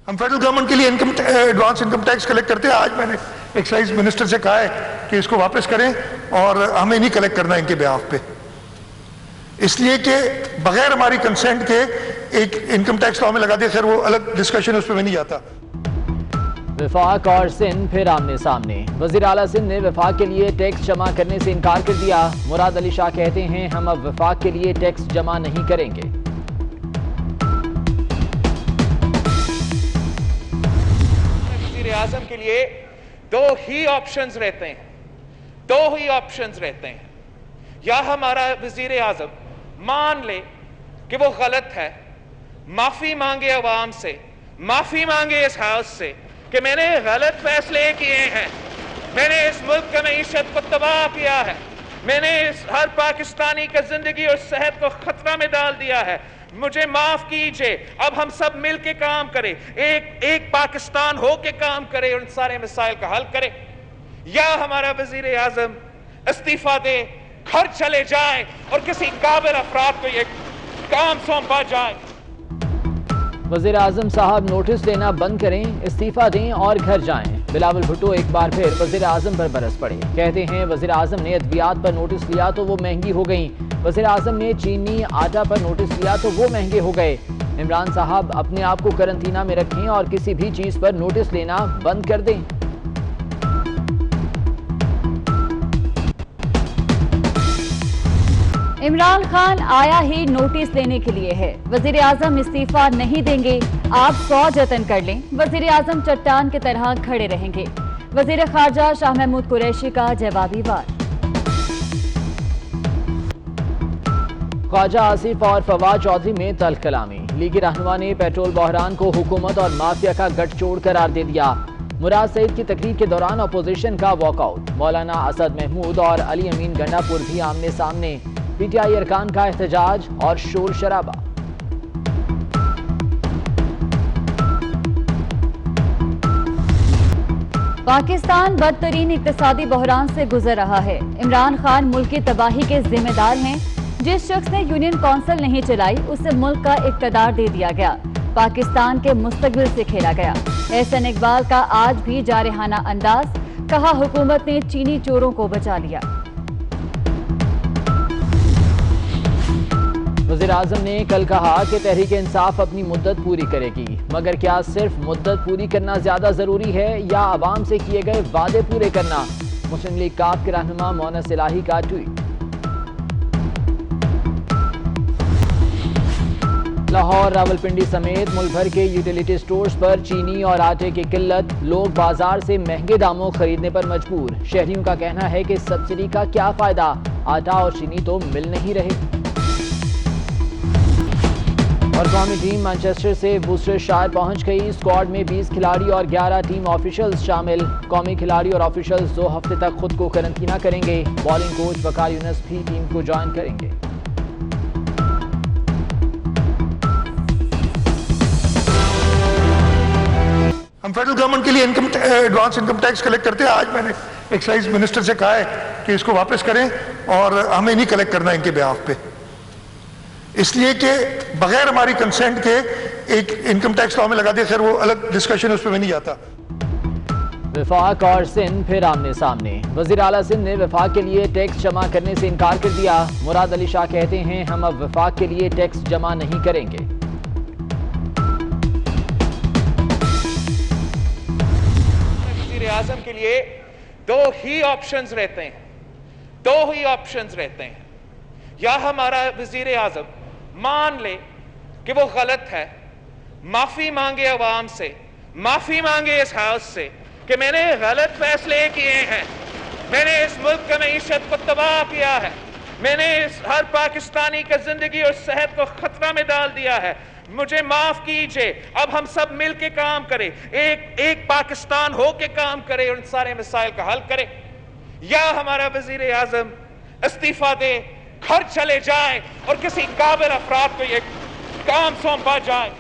हम federal government के लिए एडवांस इनकम टैक्स कलेक्ट करते हैं। आज मैंने एक्साइज मिनिस्टर से कहा है कि इसको वापस करें और हमें नहीं कलेक्ट करना इनके बिहाफ पे, इसलिए कि बगैर हमारी कंसेंट के एक इनकम टैक्स लॉ में लगा दिया। खैर वो अलग डिस्कशन, उस पर मैं नहीं जाता। वफाक और सिंध फिर आमने सामने। वजीर आला सिंध ने वफाक के लिए टैक्स जमा करने से इनकार कर दिया। मुराद अली शाह कहते हैं हम अब वफाक के लिए टैक्स जमा नहीं करेंगे। वजीर आजम के लिए दो ही ऑप्शंस रहते हैं, या हमारा वजीर आजम मान ले कि वो गलत है, माफी मांगे अवाम से, माफी मांगे इस हाउस से कि मैंने गलत फैसले किए हैं, मैंने इस मुल्क की मईशत को तबाह किया है, मैंने हर पाकिस्तानी का जिंदगी और सेहत को खतरा में डाल दिया है, मुझे माफ कीजिए। अब हम सब मिल के काम करें, एक पाकिस्तान हो के काम करें और इन सारे मसाइल का हल करें, या हमारा वजीर आजम इस्तीफा दे, घर चले जाए और किसी काबिल अफराद को ये काम सौंपा जाए। वजीर आजम साहब नोटिस लेना बंद करें, इस्तीफा दें और घर जाएं। बिलावल भुट्टो एक बार फिर वजीर आजम पर बरस पड़े। कहते हैं वजीर आजम ने अद्वियात पर नोटिस लिया तो वो महंगी हो गई, वजीर आजम ने चीनी आटा पर नोटिस लिया तो वो महंगे हो गए। इमरान साहब अपने आप को करंटीना में रखें और किसी भी चीज पर नोटिस लेना बंद कर दें। इमरान खान आया ही नोटिस लेने के लिए है। वजीर आजम इस्तीफा नहीं देंगे, आप 100 जतन कर लें, वजीर आजम चट्टान की तरह खड़े रहेंगे। वजीर खारजा शाह महमूद कुरैशी का जवाबी वार। ख्वाजा आसिफ और फवाद चौधरी में तल्ख कलामी। लीगी रहनुमा ने पेट्रोल बहरान को हुकूमत और माफिया का गठजोड़ करार दे दिया। मुराद सईद की तकरीर के दौरान अपोजिशन का वॉकआउट। मौलाना असद महमूद और अली अमीन गंडापुर भी आमने सामने। पीटीआई अरकान का एहतजाज और शोर शराबा। पाकिस्तान बदतरीन इक्तिसादी बहरान से गुजर रहा है। इमरान खान मुल्क की तबाही के जिम्मेदार हैं। जिस शख्स ने यूनियन काउंसिल नहीं चलाई उसे मुल्क का इक़्तिदार दे दिया गया, पाकिस्तान के मुस्तकबिल से खेला गया। एहसन इकबाल का आज भी जारहाना अंदाज, कहा हुकूमत ने चीनी चोरों को बचा लिया। वज़ीर आज़म ने कल कहा कि तहरीक इंसाफ अपनी मुद्दत पूरी करेगी, मगर क्या सिर्फ मुद्दत पूरी करना ज्यादा जरूरी है या आवाम से किए गए वादे पूरे करना। मुस्लिम लीग काफ के रहनुमा मोनस इलाही का ट्वीट। लाहौर, रावलपिंडी समेत मुल्क भर के यूटिलिटी स्टोर्स पर चीनी और आटे की किल्लत, लोग बाजार से महंगे दामों खरीदने पर मजबूर। शहरियों का कहना है कि सब्सिडी का क्या फायदा, आटा और चीनी तो मिल नहीं रहे। और कौमी टीम मैनचेस्टर से वुस्टरशायर पहुंच गई। स्क्वाड में 20 खिलाड़ी और 11 टीम ऑफिशियल्स शामिल। कौमी खिलाड़ी और ऑफिशियल्स 2 हफ्ते तक खुद को करंटीना करेंगे। बॉलिंग कोच वकार यूनुस भी टीम को ज्वाइन करेंगे। हम फेडरल गवर्नमेंट के लिए एडवांस इनकम टैक्स कलेक्ट करते हैं। आज मैंने एक्साइज मिनिस्टर से कहा है कि इसको वापस करें और हमें नहीं कलेक्ट करना इनके बिहाफ पे, इसलिए कि बगैर हमारी कंसेंट के एक इनकम टैक्स लॉ में लगा दिया। खैर वो अलग डिस्कशन, उस पर मैं नहीं जाता। वफाक और सिंध फिर आमने सामने। वजीर आला सिंध ने वफाक के लिए टैक्स जमा करने से इनकार कर दिया। मुराद अली शाह कहते हैं हम अब वफाक के लिए टैक्स जमा नहीं करेंगे। वजीर आजम के लिए दो ही ऑप्शंस रहते हैं, या हमारा वजीर आजम मान ले कि वो गलत है, माफी मांगे अवाम से, माफी मांगे इस हाउस से कि मैंने गलत फैसले किए हैं, मैंने इस मुल्क की मईशत को तबाह किया है, मैंने हर पाकिस्तानी का जिंदगी और सेहत को खतरा में डाल दिया है, मुझे माफ कीजिए। अब हम सब मिल के काम करें, एक पाकिस्तान हो के काम करें और इन सारे मसाइल का हल करें, या हमारा वजीर आजम इस्तीफा दे, घर चले जाए और किसी काबिल अफराद को ये काम सौंपा जाए।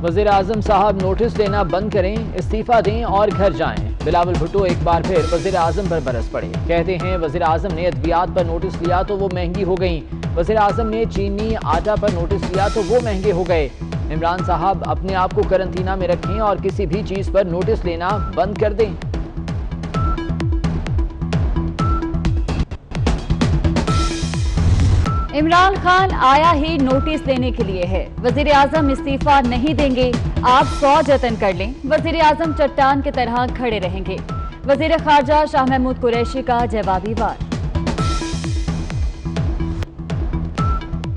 वजीर आजम साहब नोटिस लेना बंद करें, इस्तीफा दें और घर जाएं। बिलावल भुट्टो एक बार फिर वजीर आजम पर बरस पड़े। कहते हैं वजीर आजम ने अद्वियात पर नोटिस लिया तो वो महंगी हो गई, वजीर आजम ने चीनी आटा पर नोटिस लिया तो वो महंगे हो गए। इमरान साहब अपने आप को करंटीना में रखें और किसी भी चीज पर नोटिस लेना बंद कर दें। इमरान खान आया ही नोटिस लेने के लिए है। वजीर आजम इस्तीफा नहीं देंगे, आप 100 जतन कर लें, वजीर आजम चट्टान की तरह खड़े रहेंगे। वजीर खारजा शाह महमूद कुरैशी का जवाबी वार।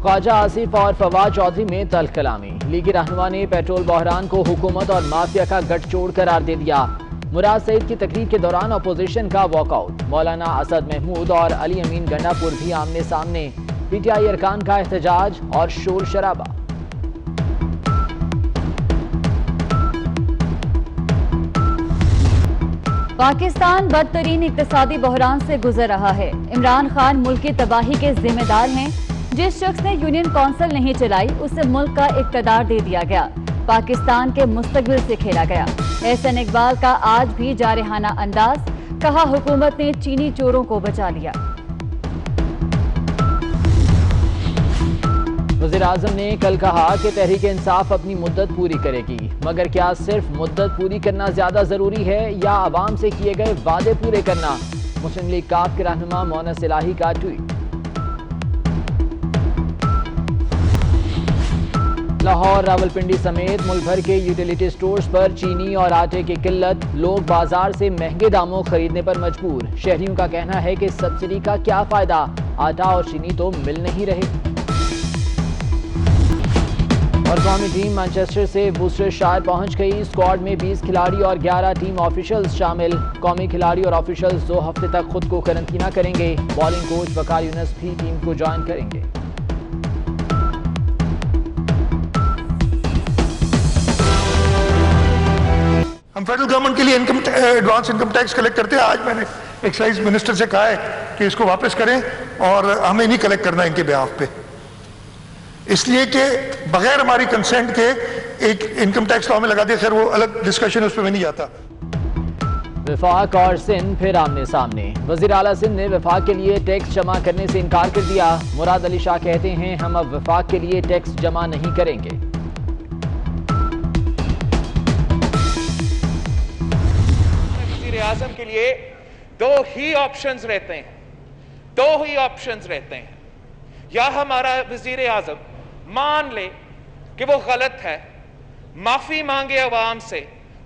ख्वाजा आसिफ और फवाद चौधरी में तल्ख कलामी। लीगी रहनुमा ने पेट्रोल बहरान को हुकूमत और माफिया का गठजोड़ करार दे दिया। मुराद सईद की तकरीर के दौरान अपोजिशन का वॉकआउट। मौलाना असद महमूद और अली अमीन गंडापुर भी आमने सामने। पीटीआई अरकान का एहतजाज और शोर शराबा। पाकिस्तान बदतरीन इक्तिसादी बहरान से गुजर रहा है। इमरान खान मुल्क की तबाही के जिम्मेदार हैं। जिस शख्स ने यूनियन कौंसिल नहीं चलाई उसे मुल्क का इक़्तिदार दे दिया गया। पाकिस्तान के मुस्तकबिल से खेला गया। एहसन इकबाल का आज भी जारहाना अंदाज। कहा हुकूमत ने चीनी चोरों को बचा लिया। वज़ीर आज़म ने कल कहा कि तहरीक इंसाफ अपनी मुद्दत पूरी करेगी, मगर क्या सिर्फ मुद्दत पूरी करना ज्यादा जरूरी है या आवाम से किए गए वादे पूरे करना। मुस्लिम लीग काफ के रहनुमा मोनस इलाही का ट्वीट। लाहौर, रावलपिंडी समेत मुल्क भर के यूटिलिटी स्टोर्स पर चीनी और आटे की किल्लत। लोग बाजार से महंगे दामों खरीदने पर मजबूर। शहरियों का कहना है कि सब्सिडी का क्या फायदा, आटा और चीनी तो मिल नहीं रहे। और कौमी टीम मैनचेस्टर से वुस्टरशायर पहुंच गई। स्क्वाड में 20 खिलाड़ी और 11 टीम ऑफिशियल्स शामिल। कौमी खिलाड़ी और ऑफिशियल्स 2 हफ्ते तक खुद को करंटीना करेंगे। बॉलिंग कोच वकार यूनुस भी टीम को ज्वाइन करेंगे। हम फेडरल गवर्नमेंट के लिए एडवांस इनकम टैक्स कलेक्ट करते हैं। आज मैंने एक्साइज मिनिस्टर से कहा है कि इसको वापस करें और हमें नहीं कलेक्ट करना इनके बिहाफ पे, इसलिए कि बगैर हमारी कंसेंट के एक इनकम टैक्स लॉ में लगा दिया। खैर वो अलग डिस्कशन, उस पर मैं नहीं जाता। वफाक और सिंध फिर आमने सामने। वजीर आला सिंध ने वफाक के लिए टैक्स जमा करने से इनकार कर दिया। मुराद अली शाह कहते हैं हम अब वफाक के लिए टैक्स जमा नहीं करेंगे। वजीर आजम के लिए 2 ही ऑप्शंस रहते हैं, 2 ही ऑप्शंस रहते हैं। या हमारा वजीर आजम मान ले कि वो गलत है, माफी मांगे अवाम से,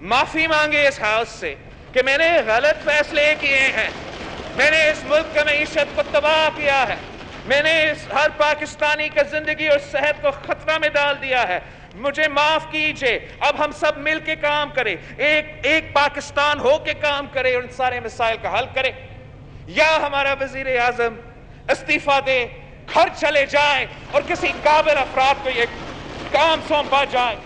माफी मांगे इस हाउस से कि मैंने गलत फैसले किए हैं, मैंने इस मुल्क की मईशत को तबाह किया है, मैंने हर पाकिस्तानी की जिंदगी और सेहत को खतरा में डाल दिया है, मुझे माफ कीजिए। अब हम सब मिल के काम करें, एक पाकिस्तान हो के काम करें और इन सारे मसाइल का हल करें। या हमारा वजीर आजम इस्तीफा दे, घर चले जाए और किसी काबिल अफराद को ये काम सौंपा जाए।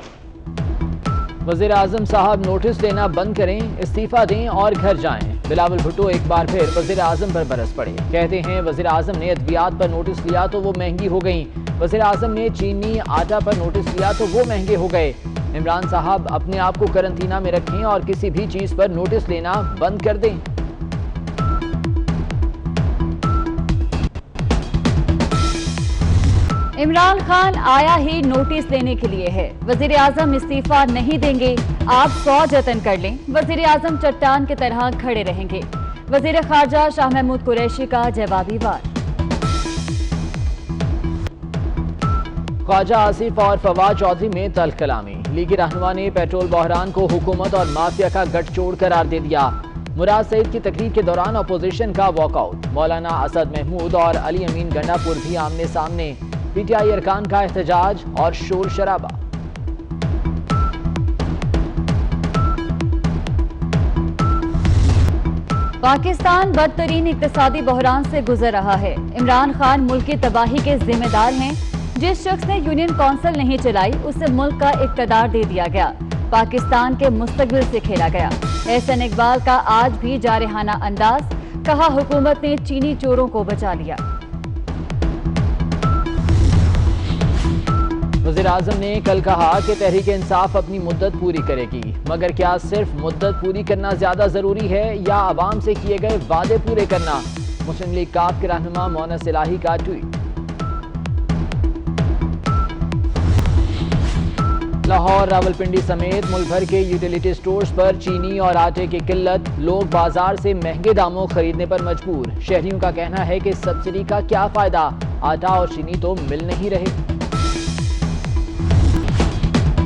वज़ीर आज़म साहब नोटिस देना बंद करें, इस्तीफा दें और घर जाएं। बिलावल भुट्टो एक बार फिर वज़ीर आज़म पर बरस पड़े। कहते हैं वज़ीर आज़म ने अद्वियात पर नोटिस लिया तो वो महंगी हो गई। वज़ीर आज़म ने चीनी आटा पर नोटिस लिया तो वो महंगे हो गए। इमरान साहब अपने आप को करंटीना में रखें और किसी भी चीज पर नोटिस लेना बंद कर दें। इमरान खान आया ही नोटिस लेने के लिए है। वजीर आजम इस्तीफा नहीं देंगे, आप 100 जतन कर लें, वजीर आजम चट्टान की तरह खड़े रहेंगे। वजीर खारजा शाह महमूद कुरैशी का जवाबी वार। ख्वाजा आसिफ और फवाद चौधरी में तल्ख कलामी। लीगी रहनुमा ने पेट्रोल बहरान को हुकूमत और माफिया का गठजोड़ करार दे दिया। मुराद सईद की तकरीर के दौरान अपोजिशन का वॉकआउट। मौलाना असद महमूद और अली अमीन गंडापुर भी आमने सामने। पीटीआई अरकान का एहतजाज और शोर शराबा। पाकिस्तान बदतरीन इक्तिसादी बहरान से गुजर रहा है। इमरान खान मुल्क की तबाही के जिम्मेदार हैं। जिस शख्स ने यूनियन कौंसिल नहीं चलाई उसे मुल्क का इक़्तिदार दे दिया गया। पाकिस्तान के मुस्तकबिल से खेला गया। एहसन इकबाल का आज भी जारहाना अंदाज। कहा हुकूमत ने चीनी चोरों को बचा लिया। वज़ीर आज़म ने कल कहा कि तहरीक इंसाफ अपनी मुद्दत पूरी करेगी, मगर क्या सिर्फ मुद्दत पूरी करना ज्यादा जरूरी है या आवाम से किए गए वादे पूरे करना। मुस्लिम लीग काफ के रहनुमा मोनस इलाही का ट्वीट। लाहौर, रावलपिंडी समेत मुल्क भर के यूटिलिटी स्टोर्स पर चीनी और आटे की किल्लत, लोग बाजार से महंगे दामों खरीदने पर मजबूर। शहरियों का कहना है कि सब्सिडी का क्या फायदा, आटा और चीनी तो मिल नहीं रहे।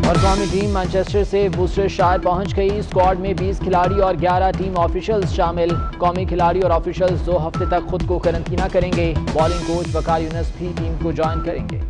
और कौमी टीम मैनचेस्टर से वुस्टरशायर पहुंच गई। स्क्वाड में 20 खिलाड़ी और 11 टीम ऑफिशियल्स शामिल। कौमी खिलाड़ी और ऑफिशियल्स 2 हफ्ते तक खुद को करंतना करेंगे। बॉलिंग कोच वकार यूनुस भी टीम को ज्वाइन करेंगे।